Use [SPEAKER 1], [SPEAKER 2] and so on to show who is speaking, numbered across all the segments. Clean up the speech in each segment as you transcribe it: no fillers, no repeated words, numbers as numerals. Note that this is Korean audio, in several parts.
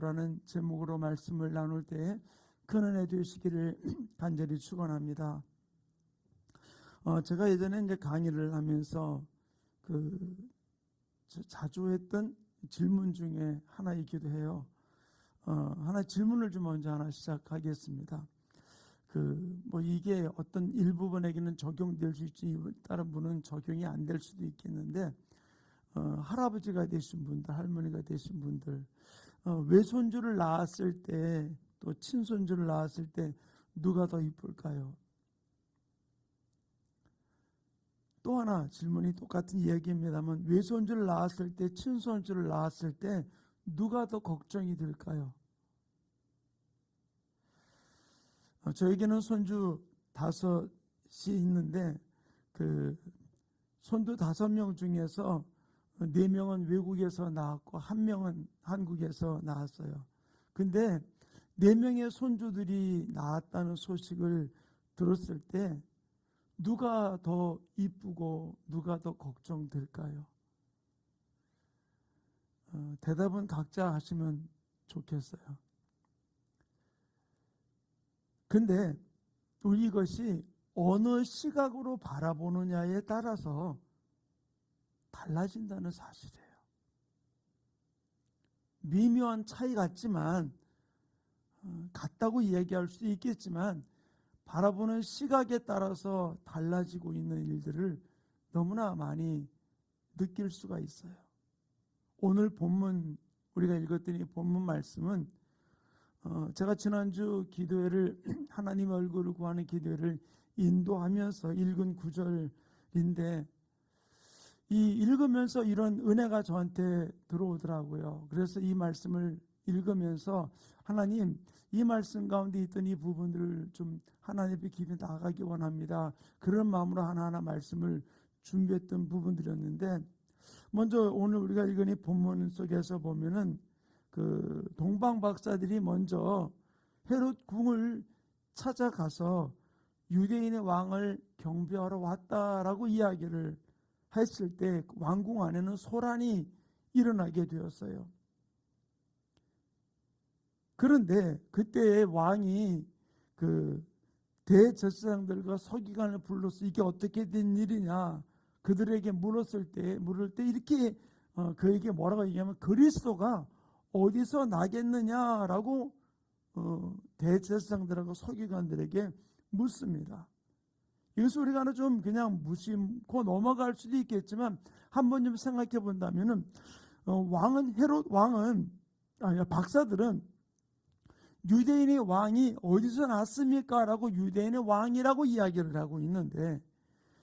[SPEAKER 1] 라는 제목으로 말씀을 나눌 때 큰 은혜 되시기를 간절히 축원합니다. 제가 예전에 이제 강의를 하면서 자주 했던 질문 중에 하나이기도 해요. 하나 질문을 좀 먼저 하나 시작하겠습니다. 이게 어떤 일부분에게는 적용될 수 있지 다른 분은 적용이 안 될 수도 있겠는데, 할아버지가 되신 분들, 할머니가 되신 분들, 외손주를 낳았을 때 또 친손주를 낳았을 때 누가 더 이쁠까요? 또 하나 질문이 똑같은 이야기입니다만, 외손주를 낳았을 때 친손주를 낳았을 때 누가 더 걱정이 될까요? 저에게는 손주 5이 있는데 손주 5명 중에서 4명은 외국에서 낳았고 1명은 한국에서 낳았어요. 근데 4명의 손주들이 낳았다는 소식을 들었을 때 누가 더 이쁘고 누가 더 걱정될까요? 대답은 각자 하시면 좋겠어요. 근데 우리 이것이 어느 시각으로 바라보느냐에 따라서 달라진다는 사실이에요. 미묘한 차이 같지만, 같다고 이야기할 수 있겠지만 바라보는 시각에 따라서 달라지고 있는 일들을 너무나 많이 느낄 수가 있어요. 오늘 본문, 우리가 읽었던 이 본문 말씀은 제가 지난주 기도회를 하나님 얼굴을 구하는 기도회를 인도하면서 읽은 구절인데, 이 읽으면서 이런 은혜가 저한테 들어오더라고요. 그래서 이 말씀을 읽으면서 하나님, 이 말씀 가운데 있던 이 부분들을 좀 하나님 앞에 깊이 나가기 원합니다. 그런 마음으로 하나하나 말씀을 준비했던 부분들이었는데, 먼저 오늘 우리가 읽은 이 본문 속에서 보면은 동방 박사들이 먼저 헤롯 궁을 찾아가서 유대인의 왕을 경배하러 왔다라고 이야기를 했을 때 왕궁 안에는 소란이 일어나게 되었어요. 그런데 그때 왕이 대제사장들과 서기관을 불러서 이게 어떻게 된 일이냐 그들에게 물을 때 이렇게 그에게 뭐라고 얘기하면, 그리스도가 어디서 나겠느냐라고 대제사장들하고 서기관들에게 묻습니다. 이것을 우리가 좀 그냥 무심코 넘어갈 수도 있겠지만 한번 좀 생각해 본다면은, 박사들은 유대인의 왕이 어디서 났습니까? 라고 유대인의 왕이라고 이야기를 하고 있는데,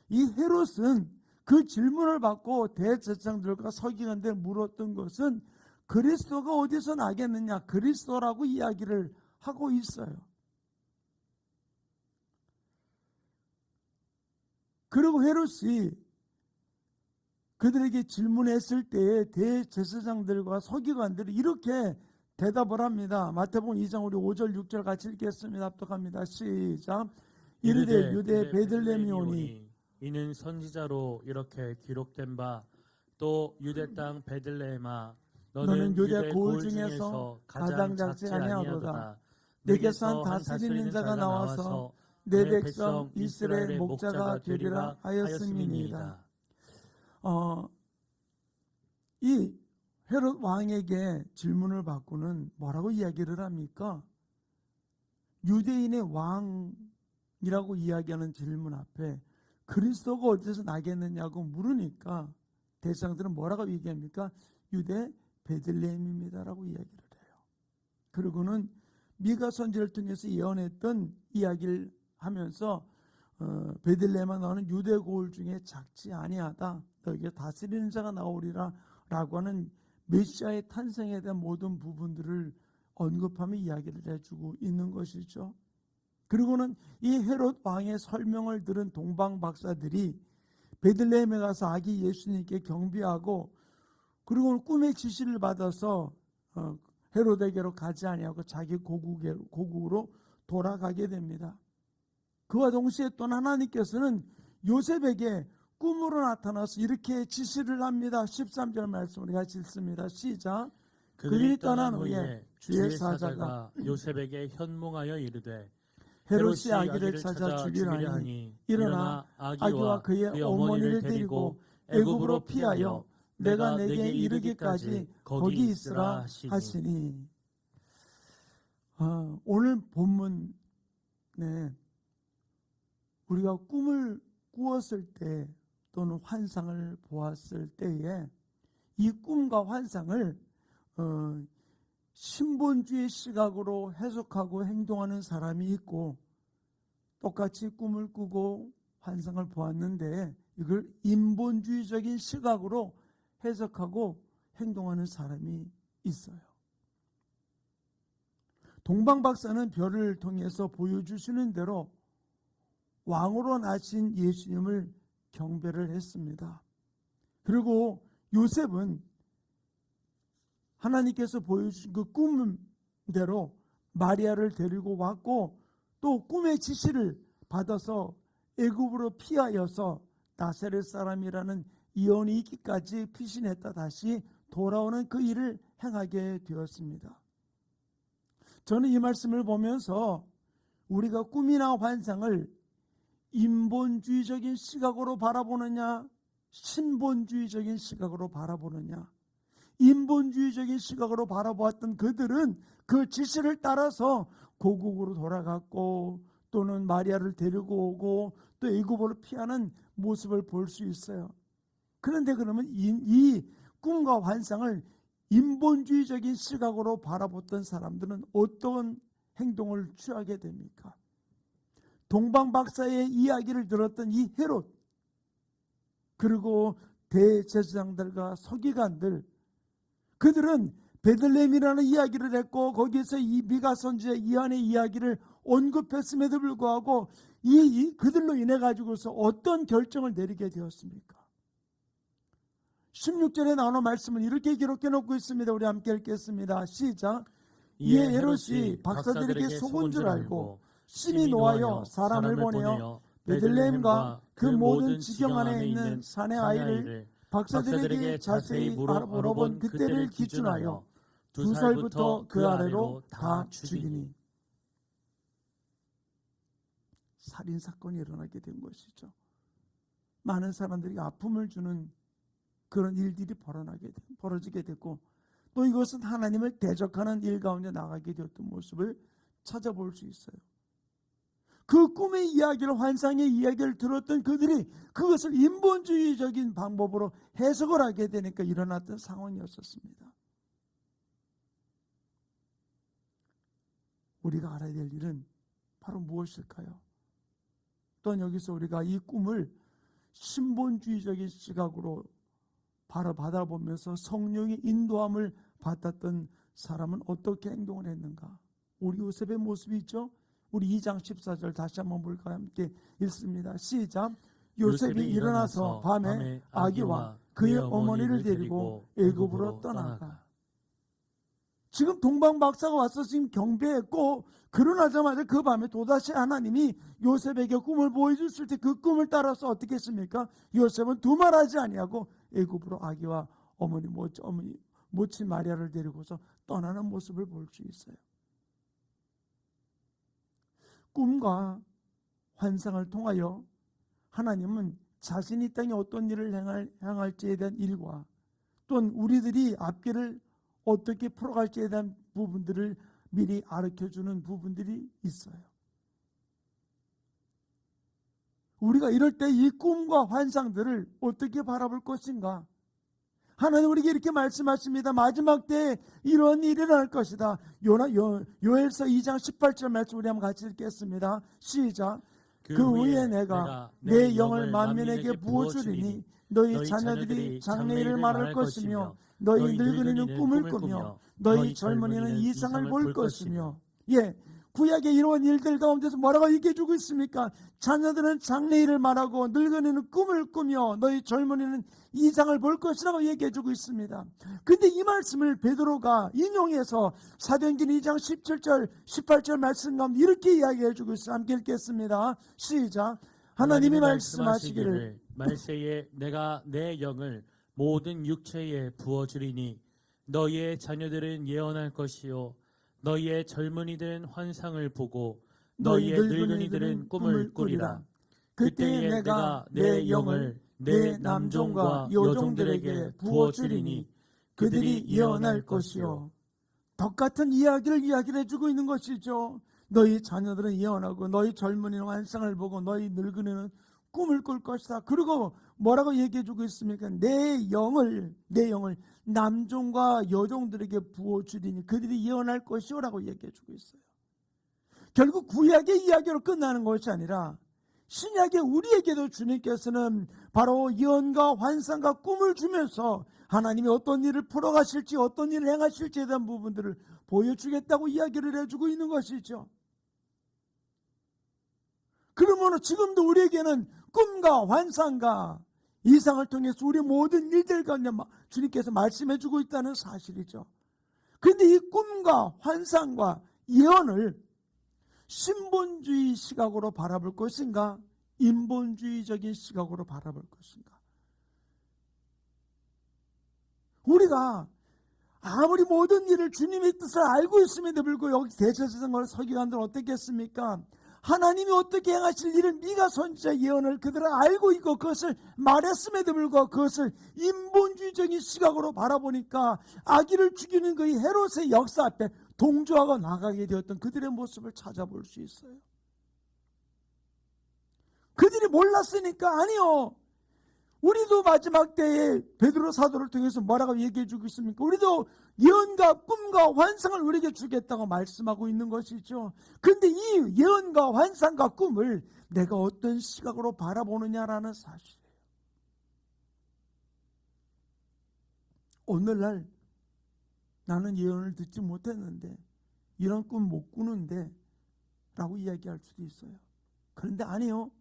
[SPEAKER 1] 이 헤롯은 그 질문을 받고 대제사장들과 서기관들 물었던 것은 그리스도가 어디서 나겠느냐, 그리스도라고 이야기를 하고 있어요. 그리고 헤롯이 그들에게 질문했을 때 대제사장들과 서기관들이 이렇게 대답을 합니다. 마태복음 2장 우리 5절 6절 같이 읽겠습니다. 합독합니다. 시작. 이르되 유대 베들레헴이오니
[SPEAKER 2] 이는 선지자로 이렇게 기록된 바, 또 유대 땅 베들레헴아 너는 유대 고을 중에서 가장 작지 아니하도다.
[SPEAKER 1] 내게서 한 다스리는 자가 나와서 내 백성 이스라엘의 목자가 되리라 하였음이니이다. 이 헤롯 왕에게 질문을 받고는 뭐라고 이야기를 합니까? 유대인의 왕이라고 이야기하는 질문 앞에 그리스도가 어디서 나겠느냐고 물으니까 대상들은 뭐라고 얘기합니까? 유대 베들레헴입니다라고 이야기를 해요. 그리고는 미가 선지를 통해서 예언했던 이야기를 하면서 베들레헴아 너는 유대 고을 중에 작지 아니하다. 너에게 다스리는 자가 나오리라 라고 하는 메시아의 탄생에 대한 모든 부분들을 언급하며 이야기를 해주고 있는 것이죠. 그리고는 이 헤롯 왕의 설명을 들은 동방 박사들이 베들레헴에 가서 아기 예수님께 경배하고, 그리고 꿈의 지시를 받아서 헤롯에게로 가지 아니하고 자기 고국으로 돌아가게 됩니다. 그와 동시에 또 하나님께서는 요셉에게 꿈으로 나타나서 이렇게 지시를 합니다. 13절 말씀 우리 같이 읽습니다. 시작. 그들이 떠난 후에 주의 사자가
[SPEAKER 2] 요셉에게 현몽하여 이르되
[SPEAKER 1] 헤롯이 아기를 찾아 죽이려 하니 일어나 아기와 그의 어머니를 데리고 애굽으로 피하여 내가 내게 이르기까지 거기 있으라 하시니. 오늘 본문에 우리가 꿈을 꾸었을 때 또는 환상을 보았을 때에 이 꿈과 환상을 신본주의 시각으로 해석하고 행동하는 사람이 있고, 똑같이 꿈을 꾸고 환상을 보았는데 이걸 인본주의적인 시각으로 해석하고 행동하는 사람이 있어요. 동방박사는 별을 통해서 보여주시는 대로 왕으로 나신 예수님을 경배를 했습니다. 그리고 요셉은 하나님께서 보여주신 그 꿈대로 마리아를 데리고 왔고, 또 꿈의 지시를 받아서 애굽으로 피하여서 나사렛 사람이라는 이언이 있기까지 피신했다 다시 돌아오는 그 일을 행하게 되었습니다. 저는 이 말씀을 보면서 우리가 꿈이나 환상을 인본주의적인 시각으로 바라보느냐, 신본주의적인 시각으로 바라보느냐. 인본주의적인 시각으로 바라보았던 그들은 그 지시를 따라서 고국으로 돌아갔고, 또는 마리아를 데리고 오고 또 애굽으로 피하는 모습을 볼 수 있어요. 그런데 그러면 이 꿈과 환상을 인본주의적인 시각으로 바라봤던 사람들은 어떤 행동을 취하게 됩니까? 동방박사의 이야기를 들었던 이 헤롯, 그리고 대제사장들과 서기관들, 그들은 베들레헴이라는 이야기를 했고 거기에서 이 미가 선지자의 이한의 이야기를 언급했음에도 불구하고 그들로 인해 가지고서 어떤 결정을 내리게 되었습니까? 16절에 나오는 말씀은 이렇게 기록해 놓고 있습니다. 우리 함께 읽겠습니다. 시작. 이에 헤롯이 박사들에게 속은 줄 알고 심히 노하여 사람을 보내어 베들레헴과 그 모든 지경 안에 있는 산의 아이를 박사들에게 자세히 물어본 그때를 기준하여 2살부터 그 아래로 다 죽이니. 살인사건이 일어나게 된 것이죠. 많은 사람들이 아픔을 주는 그런 일들이 벌어지게 됐고, 또 이것은 하나님을 대적하는 일 가운데 나가게 되었던 모습을 찾아볼 수 있어요. 그 꿈의 이야기를, 환상의 이야기를 들었던 그들이 그것을 인본주의적인 방법으로 해석을 하게 되니까 일어났던 상황이었었습니다. 우리가 알아야 될 일은 바로 무엇일까요? 또한 여기서 우리가 이 꿈을 신본주의적인 시각으로 바로 받아보면서 성령의 인도함을 받았던 사람은 어떻게 행동을 했는가? 우리 요셉의 모습이 있죠? 우리 2장 14절 다시 한번 볼까요? 함께 읽습니다. 시작. 요셉이 일어나서 밤에 아기와 그의 어머니를 데리고 애굽으로 떠나가. 지금 동방박사가 와서 지금 경배했고, 그러나자마자 그 밤에 또다시 하나님이 요셉에게 꿈을 보여줬을 때 그 꿈을 따라서 어떻게 했습니까? 요셉은 두말하지 아니하고 애굽으로 아기와 어머니 모친 마리아를 데리고서 떠나는 모습을 볼 수 있어요. 꿈과 환상을 통하여 하나님은 자신이 이 땅에 어떤 일을 행할지에 대한 일과, 또는 우리들이 앞길을 어떻게 풀어갈지에 대한 부분들을 미리 가르쳐주는 부분들이 있어요. 우리가 이럴 때 이 꿈과 환상들을 어떻게 바라볼 것인가? 하나님 우리에게 이렇게 말씀하십니다. 마지막 때에 이런 일이 일어날 것이다. 요엘서 2장 18절 말씀 우리 한번 같이 읽겠습니다. 시작. 그 후에 내가 내 영을 만민에게 부어주리니 너희 자녀들이 장래일을 말할 것이며 너희 늙은이는 꿈을 꾸며 너희 젊은이는 이상을 볼 것이며. 구약의 이러한 일들 가운데서 뭐라고 얘기해주고 있습니까? 자녀들은 장래일을 말하고 늙은이는 꿈을 꾸며 너희 젊은이는 이상을 볼 것이라고 얘기해주고 있습니다. 근데 이 말씀을 베드로가 인용해서 사도행전 2장 17절 18절 말씀 가운데 이렇게 이야기해주고 있어요. 함께 읽겠습니다. 시작. 하나님이 말씀하시기를
[SPEAKER 2] 말세에 내가 내 영을 모든 육체에 부어주리니 너희의 자녀들은 예언할 것이요 너희의 젊은이들은 환상을 보고 너희의 늙은이들은 꿈을 꾸리라. 그때에 내가 내 영을 내 남종과 여종들에게 부어주리니 그들이 예언할 것이요.
[SPEAKER 1] 똑같은 이야기를 해주고 있는 것이죠. 너희 자녀들은 예언하고 너희 젊은이는 환상을 보고 너희 늙은이는 꿈을 꿀 것이다. 그리고 뭐라고 얘기해주고 있습니까? 내 영을 남종과 여종들에게 부어주리니 그들이 예언할 것이요 라고 얘기해주고 있어요. 결국 구약의 이야기로 끝나는 것이 아니라 신약의 우리에게도 주님께서는 바로 예언과 환상과 꿈을 주면서 하나님이 어떤 일을 풀어가실지 어떤 일을 행하실지에 대한 부분들을 보여주겠다고 이야기를 해주고 있는 것이죠. 그러므로 지금도 우리에게는 꿈과 환상과 이상을 통해서 우리 모든 일들 가운데 주님께서 말씀해주고 있다는 사실이죠. 그런데 이 꿈과 환상과 예언을 신본주의 시각으로 바라볼 것인가? 인본주의적인 시각으로 바라볼 것인가? 우리가 아무리 모든 일을 주님의 뜻을 알고 있음에도 불구하고 여기 대제사장과 서기관들은 어떻겠습니까? 하나님이 어떻게 행하실 일을 미가 선지자 예언을 그들은 알고 있고 그것을 말했음에도 불구하고 그것을 인본주의적인 시각으로 바라보니까 아기를 죽이는 그 헤롯의 역사 앞에 동조하고 나가게 되었던 그들의 모습을 찾아볼 수 있어요. 그들이 몰랐으니까 아니요. 우리도 마지막 때에 베드로 사도를 통해서 뭐라고 얘기해 주고 있습니까? 우리도 예언과 꿈과 환상을 우리에게 주겠다고 말씀하고 있는 것이죠. 그런데 이 예언과 환상과 꿈을 내가 어떤 시각으로 바라보느냐라는 사실이에요. 오늘날 나는 예언을 듣지 못했는데 이런 꿈 못 꾸는데 라고 이야기할 수도 있어요. 그런데 아니요.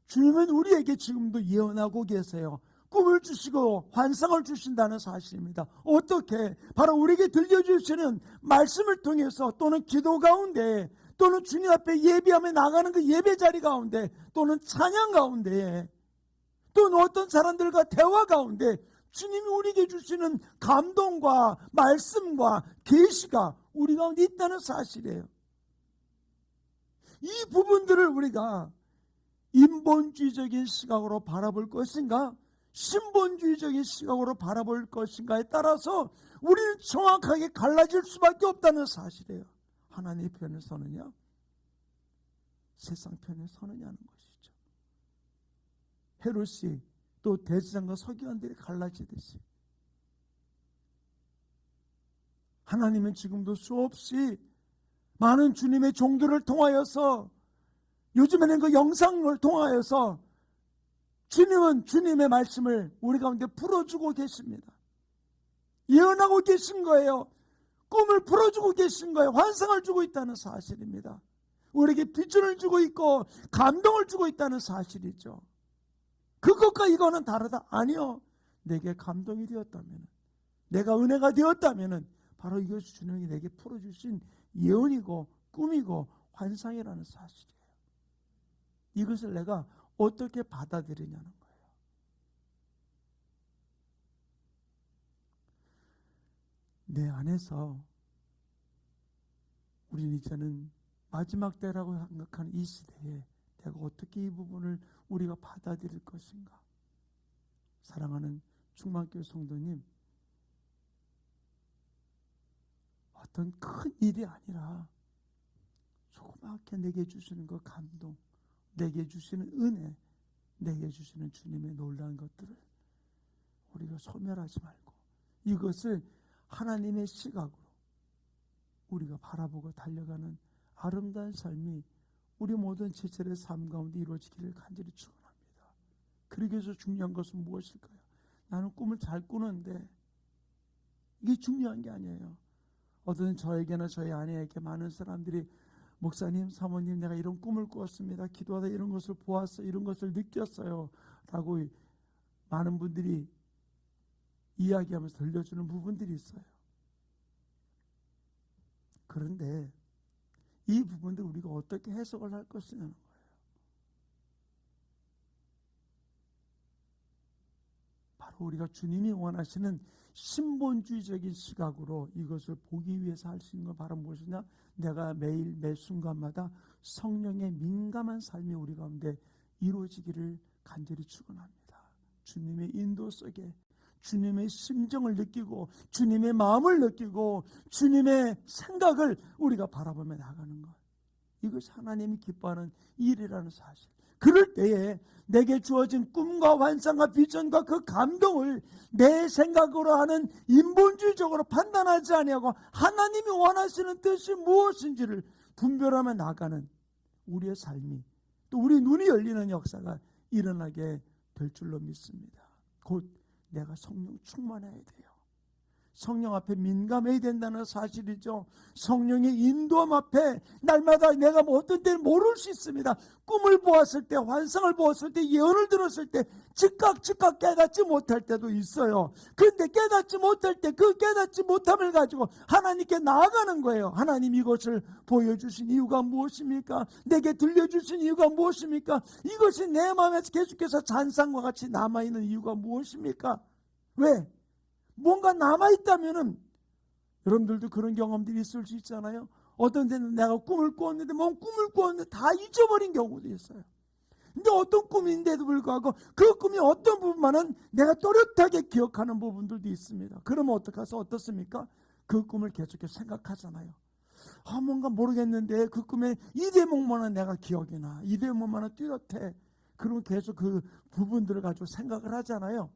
[SPEAKER 1] 주님은 우리에게 지금도 예언하고 계세요. 꿈을 주시고 환상을 주신다는 사실입니다. 어떻게? 바로 우리에게 들려주시는 말씀을 통해서 또는 기도 가운데 또는 주님 앞에 예배하며 나가는 그 예배 자리 가운데 또는 찬양 가운데 또는 어떤 사람들과 대화 가운데 주님이 우리에게 주시는 감동과 말씀과 계시가 우리 가운데 있다는 사실이에요. 이 부분들을 우리가 인본주의적인 시각으로 바라볼 것인가 신본주의적인 시각으로 바라볼 것인가에 따라서 우리는 정확하게 갈라질 수밖에 없다는 사실이에요. 하나님의 편을 서느냐 세상 편을 서느냐는 것이죠. 헤롯이 또 대제사장과 서기관들이 갈라지듯이 하나님은 지금도 수없이 많은 주님의 종들을 통하여서 요즘에는 그 영상을 통하여서 주님은 주님의 말씀을 우리 가운데 풀어주고 계십니다. 예언하고 계신 거예요. 꿈을 풀어주고 계신 거예요. 환상을 주고 있다는 사실입니다. 우리에게 비전을 주고 있고 감동을 주고 있다는 사실이죠. 그것과 이거는 다르다. 아니요. 내게 감동이 되었다면 내가 은혜가 되었다면 바로 이것이 주님이 내게 풀어주신 예언이고 꿈이고 환상이라는 사실이에요. 이것을 내가 어떻게 받아들이냐는 거예요. 내 안에서 우리는 이제는 마지막 때라고 생각하는 이 시대에 내가 어떻게 이 부분을 우리가 받아들일 것인가. 사랑하는 충만교회 성도님, 어떤 큰 일이 아니라 조그맣게 내게 주시는 그 감동, 내게 주시는 은혜, 내게 주시는 주님의 놀라운 것들을 우리가 소멸하지 말고 이것을 하나님의 시각으로 우리가 바라보고 달려가는 아름다운 삶이 우리 모든 지체의 삶 가운데 이루어지기를 간절히 축원합니다. 그러기 위해서 중요한 것은 무엇일까요? 나는 꿈을 잘 꾸는데 이게 중요한 게 아니에요. 어떤 저에게나 저희 아내에게 많은 사람들이 목사님, 사모님, 내가 이런 꿈을 꾸었습니다. 기도하다 이런 것을 보았어요. 이런 것을 느꼈어요. 라고 많은 분들이 이야기하면서 들려주는 부분들이 있어요. 그런데 이 부분들 우리가 어떻게 해석을 할 것이냐는 거예요. 바로 않고 우리가 주님이 원하시는 신본주의적인 시각으로 이것을 보기 위해서 할 수 있는 건 바로 무엇이냐? 내가 매일 매 순간마다 성령의 민감한 삶이 우리 가운데 이루어지기를 간절히 축원합니다. 주님의 인도 속에 주님의 심정을 느끼고 주님의 마음을 느끼고 주님의 생각을 우리가 바라보며 나가는 것, 이것이 하나님이 기뻐하는 일이라는 사실. 그럴 때에 내게 주어진 꿈과 환상과 비전과 그 감동을 내 생각으로 하는 인본주의적으로 판단하지 아니하고 하나님이 원하시는 뜻이 무엇인지를 분별하며 나가는 우리의 삶이, 또 우리 눈이 열리는 역사가 일어나게 될 줄로 믿습니다. 곧 내가 성령 충만해야 돼요. 성령 앞에 민감해야 된다는 사실이죠. 성령의 인도함 앞에 날마다 내가 뭐 어떤 때는 모를 수 있습니다. 꿈을 보았을 때, 환상을 보았을 때, 예언을 들었을 때 즉각 깨닫지 못할 때도 있어요. 그런데 깨닫지 못할 때 그 깨닫지 못함을 가지고 하나님께 나아가는 거예요. 하나님, 이것을 보여주신 이유가 무엇입니까? 내게 들려주신 이유가 무엇입니까? 이것이 내 마음에서 계속해서 잔상과 같이 남아있는 이유가 무엇입니까? 왜? 뭔가 남아있다면은, 여러분들도 그런 경험들이 있을 수 있잖아요. 어떤 때는 내가 꿈을 꾸었는데 꿈을 꾸었는데 다 잊어버린 경우도 있어요. 근데 어떤 꿈인데도 불구하고 그 꿈이 어떤 부분만은 내가 또렷하게 기억하는 부분들도 있습니다. 그러면 어떻습니까? 그 꿈을 계속해서 생각하잖아요. 뭔가 모르겠는데 그 꿈에 이 대목만은 내가 기억이 나, 이 대목만은 뚜렷해. 그러면 계속 그 부분들을 가지고 생각을 하잖아요.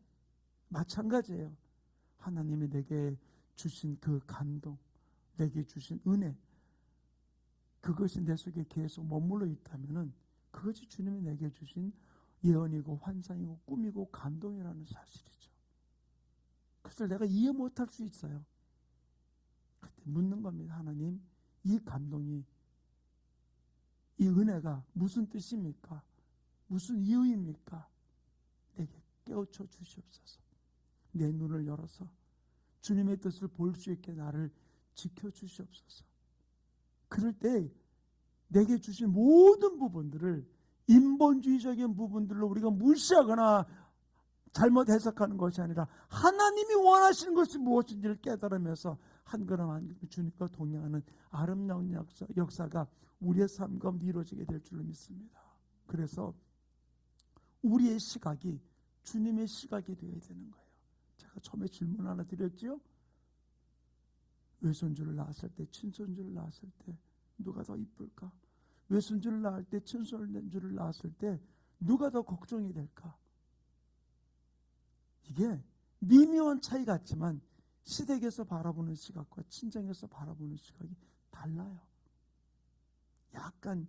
[SPEAKER 1] 마찬가지예요. 하나님이 내게 주신 그 감동, 내게 주신 은혜, 그것이 내 속에 계속 머물러 있다면은 그것이 주님이 내게 주신 예언이고 환상이고 꿈이고 감동이라는 사실이죠. 그래서 내가 이해 못할 수 있어요. 그때 묻는 겁니다. 하나님, 이 감동이, 이 은혜가 무슨 뜻입니까? 무슨 이유입니까? 내게 깨우쳐 주시옵소서. 내 눈을 열어서 주님의 뜻을 볼 수 있게 나를 지켜주시옵소서. 그럴 때 내게 주신 모든 부분들을 인본주의적인 부분들로 우리가 무시하거나 잘못 해석하는 것이 아니라 하나님이 원하시는 것이 무엇인지를 깨달으면서 한 걸음 한 걸음 주님과 동행하는 아름다운 역사가 우리의 삶 가운데 이루어지게 될 줄로 믿습니다. 그래서 우리의 시각이 주님의 시각이 되어야 되는 거예요. 제가 처음에 질문 하나 드렸죠. 외손주를 낳았을 때, 친손주를 낳았을 때 누가 더 이쁠까? 외손주를 낳을 때, 친손주를 낳았을 때 누가 더 걱정이 될까? 이게 미묘한 차이 같지만 시댁에서 바라보는 시각과 친정에서 바라보는 시각이 달라요. 약간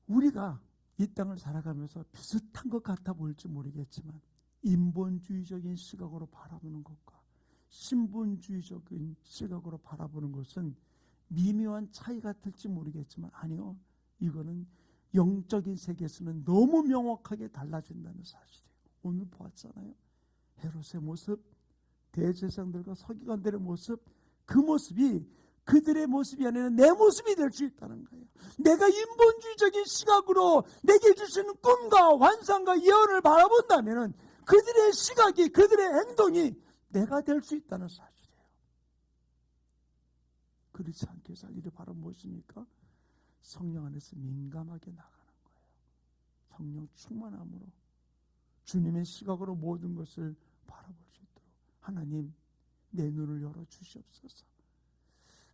[SPEAKER 1] 우리가 이 땅을 살아가면서 비슷한 것 같아 보일지 모르겠지만 인본주의적인 시각으로 바라보는 것과 신본주의적인 시각으로 바라보는 것은 미묘한 차이 같을지 모르겠지만 아니요, 이거는 영적인 세계에서는 너무 명확하게 달라진다는 사실이에요. 오늘 보았잖아요. 헤롯의 모습, 대제사장들과 서기관들의 모습, 그 모습이 그들의 모습이 아니라 내 모습이 될 수 있다는 거예요. 내가 인본주의적인 시각으로 내게 주시는 꿈과 환상과 예언을 바라본다면 그들의 시각이, 그들의 행동이 내가 될 수 있다는 사실이에요. 그렇지 않게 살 일이 바로 무엇입니까? 성령 안에서 민감하게 나가는 거예요. 성령 충만함으로 주님의 시각으로 모든 것을 바라볼 수 있도록 하나님, 내 눈을 열어 주시옵소서.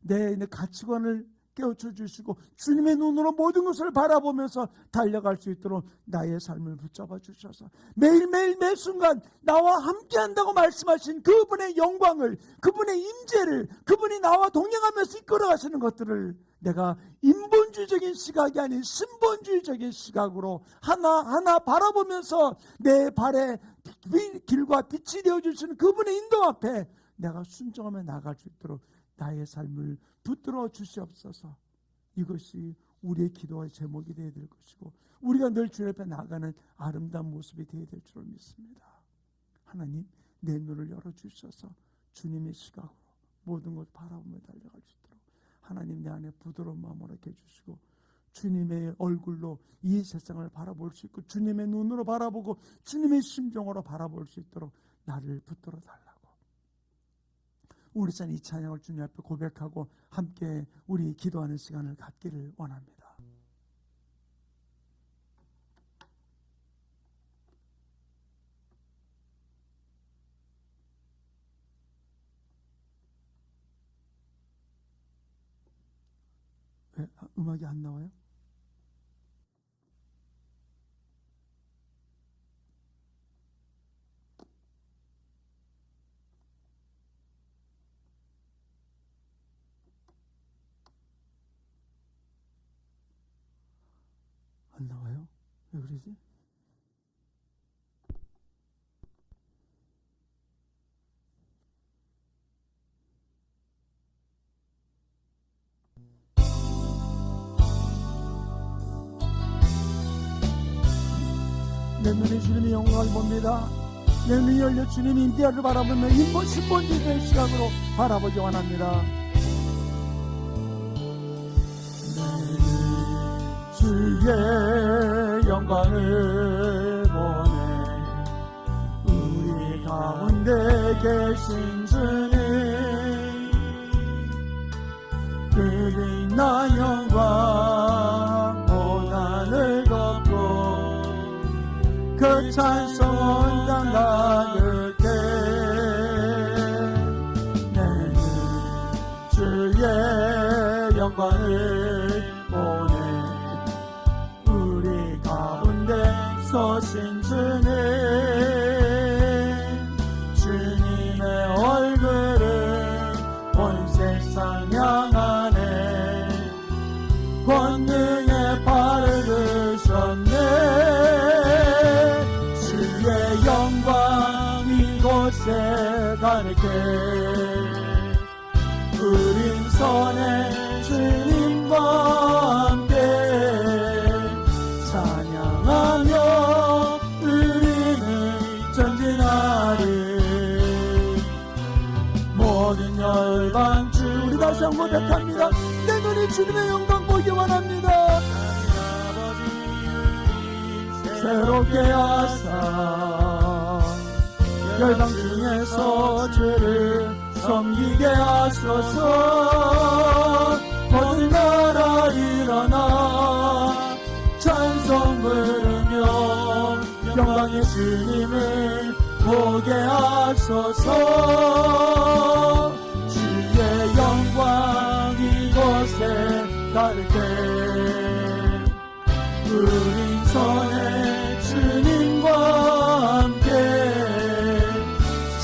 [SPEAKER 1] 내 가치관을 깨우쳐 주시고 주님의 눈으로 모든 것을 바라보면서 달려갈 수 있도록 나의 삶을 붙잡아 주셔서 매일매일 매 순간 나와 함께 한다고 말씀하신 그분의 영광을, 그분의 임재를, 그분이 나와 동행하면서 이끌어 가시는 것들을 내가 인본주의적인 시각이 아닌 신본주의적인 시각으로 하나하나 바라보면서 내 발의 길과 빛이 되어주시는 그분의 인도 앞에 내가 순종하며 나갈 수 있도록 나의 삶을 붙들어 주시옵소서. 이것이 우리의 기도의 제목이 되어야 될 것이고 우리가 늘 주님 앞에 나가는 아름다운 모습이 되어야 될 줄 믿습니다. 하나님, 내 눈을 열어주셔서 주님의 시각으로 모든 것 바라보며 달려갈 수 있도록 하나님 내 안에 부드러운 마음을 얻게 해주시고 주님의 얼굴로 이 세상을 바라볼 수 있고 주님의 눈으로 바라보고 주님의 심정으로 바라볼 수 있도록 나를 붙들어 달라고. 우리 이 찬양을 주님 앞에 고백하고 함께 우리 기도하는 시간을 갖기를 원합니다. 왜 음악이 안 나와요? 안 나와요? 왜 그러지? 내 눈에 주님의 영광을 봅니다. 내 눈이 열려 주님의 임재를 바라보며 인본 신본지의 시각으로 바라보기 원합니다. 주의 영광을 보내 우리 가운데 계신 주님 그 빛난 영광 고난을 걷고 그 찬송 온 땅 가득해 내는 주의 영광을 보내 우리 가운데 서신 주님 주님의 얼굴을 온 세상 향하네 권능의 발을 드셨네 주의 영광 이곳에 가득해 우린 손에 주님과 함께 찬양하며 우리는 전진하리 모든 열방 주 우리 다시 한번 고백합니다. 내 눈이 주님의 영광 보기 원합니다. 새롭게 하사 열방 중에서 주를 섬기게 하소서 모든 나라 일어나 찬송 부르며 영광의 주님을 보게 하소서 주의 영광 이곳에 가득해 우린 손에 주님과 함께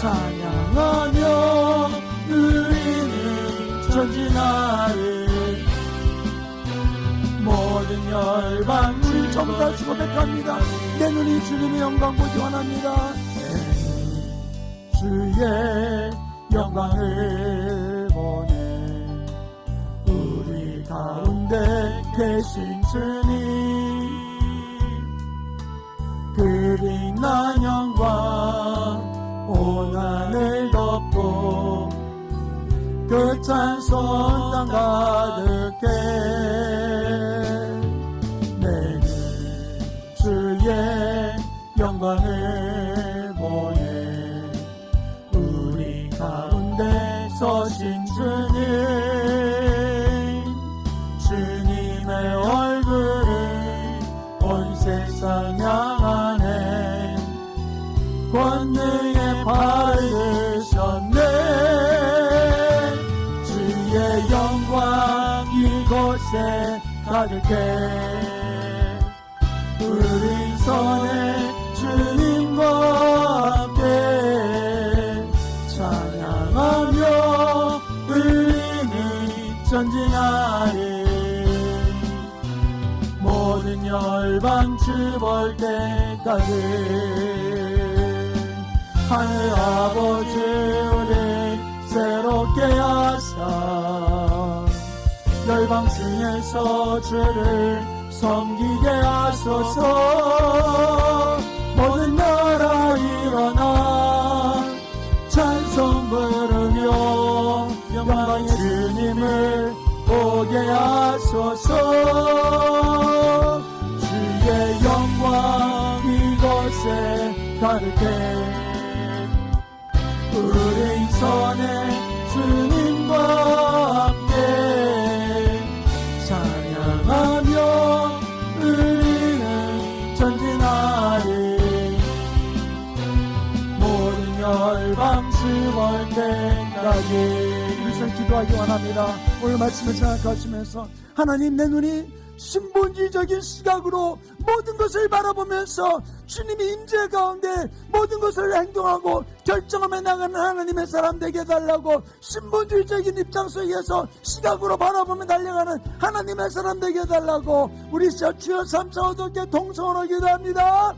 [SPEAKER 1] 찬양하며 우리는 전진하리 모든 열방 우리 전부 다시 고백합니다. 내 눈이 주님의 영광 보기 원합니다. 주의 영광을 보내 우리 가운데 계신 주님 그 빛난 영광 온 하늘 덮고 그 찬송 땅 가득해 내는 주의 영광을 보내 우리 가운데 서신 주님 주님의 얼굴을 온 세상 향하네 권능의 발을 드셨네 주의 영광 이곳에 가득해 우리 손에 주님과 함께 찬양하며 우리는 전진하리 모든 열방 주 볼 때까지 하늘 아버지 우리 새롭게 하사 열방 중에서 주를 섬기게 하소서 모든 나라 일어나 찬송 부르며 영광의 주님을 보게 하소서. 주의 영광 이곳에 가득해. 우리 손에 주님과 함께 찬양하며 우리는 전진하리. 모든 열방 수월 때까지. 우리 기도하기 원합니다. 오늘 말씀을 생각하시면서 하나님, 내 눈이 신본주의적인 시각으로 모든 것을 바라보면서 주님이 임재 가운데 모든 것을 행동하고 결정하며 나가는 하나님의 사람 되게 해달라고, 신본주의적인 입장 속에서 시각으로 바라보며 달려가는 하나님의 사람 되게 해달라고 우리 주여 3, 4, 5개 동성으로 기도합니다.